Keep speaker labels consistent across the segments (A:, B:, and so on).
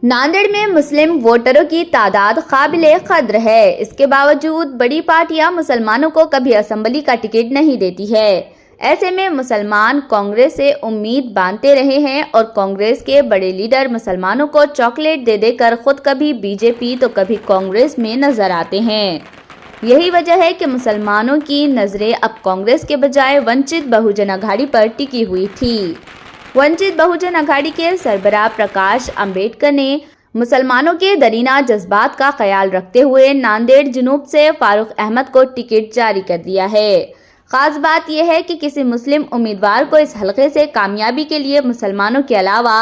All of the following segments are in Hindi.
A: नांदेड़ में मुस्लिम वोटरों की तादाद काबिल-ए-कद्र है। इसके बावजूद बड़ी पार्टियां मुसलमानों को कभी असेंबली का टिकट नहीं देती है। ऐसे में मुसलमान कांग्रेस से उम्मीद बांधते रहे हैं और कांग्रेस के बड़े लीडर मुसलमानों को चॉकलेट दे देकर खुद कभी बीजेपी तो कभी कांग्रेस में नजर आते हैं। यही वजह है कि मुसलमानों की नजरें अब कांग्रेस के बजाय वंचित बहुजन अघाड़ी पर टिकी हुई थी। वंचित बहुजन अघाड़ी के सरबराह प्रकाश अंबेडकर ने मुसलमानों के दरीना जज्बात का ख्याल रखते हुए नांदेड़ जुनूब से फारूक अहमद को टिकट जारी कर दिया है। खास बात यह है कि किसी मुस्लिम उम्मीदवार को इस हलके से कामयाबी के लिए मुसलमानों के अलावा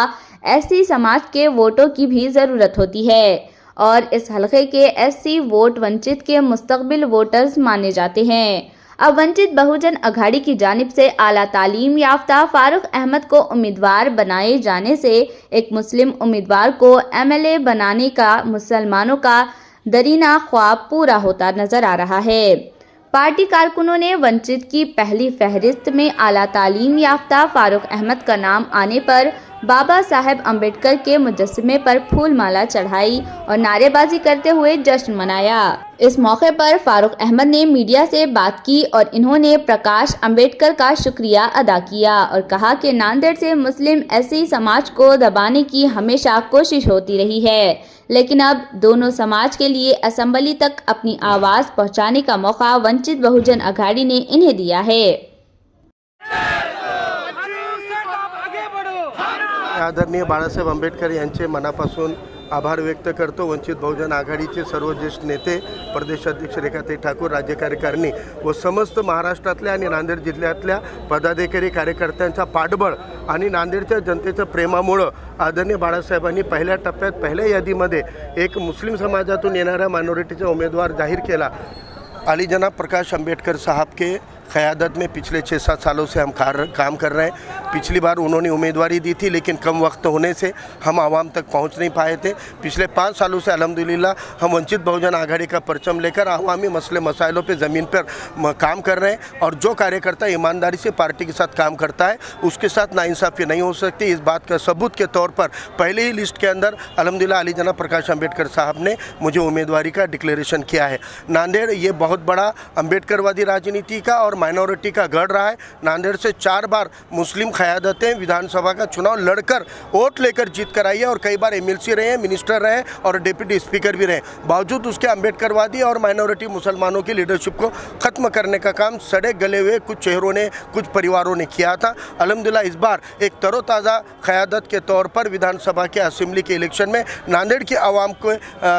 A: एससी समाज के वोटों की भी जरूरत होती है और इस हलके के एससी वोट वंचित के मुस्तकबिल वोटर्स माने जाते हैं। अब वंचित बहुजन अघाड़ी की जानिब से आला तालीम याफ्ता फारूक अहमद को उम्मीदवार बनाए जाने से एक मुस्लिम उम्मीदवार को एमएलए बनाने का मुसलमानों का दरीना ख्वाब पूरा होता नजर आ रहा है। पार्टी कारकुनों ने वंचित की पहली फहरिस्त में आला तालीम याफ्ता फारूक अहमद का नाम आने पर बाबा साहेब अंबेडकर के मुजस्समे पर फूल माला चढ़ाई और नारेबाजी करते हुए जश्न मनाया। इस मौके पर फारूक अहमद ने मीडिया से बात की और इन्होंने प्रकाश अंबेडकर का शुक्रिया अदा किया और कहा कि नांदेड़ से मुस्लिम एससी समाज को दबाने की हमेशा कोशिश होती रही है, लेकिन अब दोनों समाज के लिए असेंबली तक अपनी आवाज पहुंचाने का मौका वंचित बहुजन अघाड़ी ने इन्हें दिया है।
B: आदरणीय बाळासाहेब आंबेडकर यांचे मनापासून आभार व्यक्त करतो। वंचित बहुजन आघाडीचे सर्व ज्येष्ठ नेते, प्रदेशाध्यक्ष रेखाताई ठाकूर, राज्य कार्यकारिणी व समस्त महाराष्ट्रातल्या आणि नांदेड जिल्ह्यातल्या पदाधिकारी कार्यकर्त्यांचा पाठबळ आणि नांदेडच्या जनतेच्या प्रेमामुळे आदरणीय बाळासाहेबांनी पहिल्या टप्प्यात पहिल्या यादीमध्ये एक मुस्लिम समाजातून येणाऱ्या मायनॉरिटीचा उमेदवार जाहीर केला। अली जनाब प्रकाश अंबेडकर साहब के क़यादत में पिछले 6-7 सालों से हम काम कर रहे हैं। पिछली बार उन्होंने उम्मीदवारी दी थी, लेकिन कम वक्त होने से हम आवाम तक पहुंच नहीं पाए थे। पिछले 5 सालों से अल्हम्दुलिल्लाह हम वंचित बहुजन आघाड़ी का परचम लेकर अवामी मसले मसाइलों पे ज़मीन पर काम कर रहे हैं और जो कार्यकर्ता ईमानदारी से पार्टी के साथ काम करता है उसके साथ नाइंसाफ़ी नहीं हो सकती। इस बात का सबूत के तौर पर पहले ही लिस्ट के अंदर अल्हम्दुलिल्लाह अली जनाब प्रकाश अंबेडकर साहब ने मुझे उम्मीदवारी का डिक्लेरेशन किया है। नांदेड़ ये बहुत बड़ा अम्बेडकरवादी राजनीति का और माइनॉरिटी का गढ़ रहा है। नांदेड़ से 4 बार मुस्लिम क़यादतें विधानसभा का चुनाव लड़कर वोट लेकर जीत कर आई है और कई बार एमएलसी रहे हैं, मिनिस्टर रहे और डिप्टी स्पीकर भी रहे। बावजूद उसके अम्बेडकरवादी और माइनॉरिटी मुसलमानों की लीडरशिप को ख़त्म करने का काम सड़े गले हुए कुछ चेहरों ने, कुछ परिवारों ने किया था। अल्हम्दुलिल्लाह इस बार एक तरोताज़ा क़यादत के तौर पर विधानसभा के असेंबली के इलेक्शन में नांदेड़ की आवाम को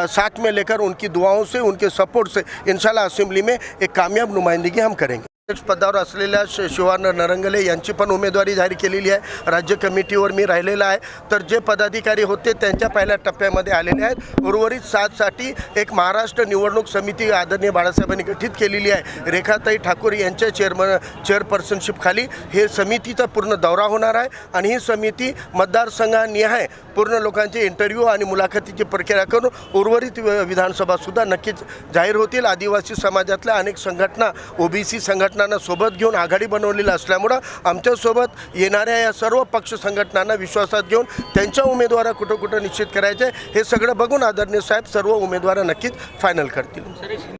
B: साथ में लेकर उनकी दुआओं से, उनके सपोर्ट से इंशाल्लाह असेंबली में एक कामयाब नुमाइंदगी हम करेंगे। पदावर असलेल्या शिवानंद नरंगले यांची पण उमेदवारी जाहीर केलेली आहे। राज्य कमिटीवर मी राहिलेला आहे। तर जे पदाधिकारी होते त्यांच्या पहिल्या टप्प्यामध्ये आलेले आहेत। उर्वरित 7 साठी एक महाराष्ट्र निवडणूक समिती आदरणीय बाळासाहेबांनी गठीत केलेली आहे। रेखाताई ठाकूर यांच्या चेअरपर्सनशिप खाली हे समितीचा पूर्ण दौरा होणार आहे आणि ही समिती मतदारसंघानिहाय पूर्ण लोकांचे इंटरव्ह्यू आणि मुलाखतीची प्रक्रिया करून उर्वरित विधानसभा सुद्धा नक्कीच जाहीर होतील। आदिवासी समाजातल्या अनेक संघटना, ओबीसी संघटना सोबत घेऊन आघाडी बनवलेली असल्यामुळे आमच्या सोबत येणाऱ्या या सर्व पक्ष संघटनांना विश्वासात घेऊन त्यांच्या उमेदवार कुठं निश्चित करायचे हे सगळं बघून आदरणीय साहेब सर्व उमेदवार नक्कीच फायनल करतील।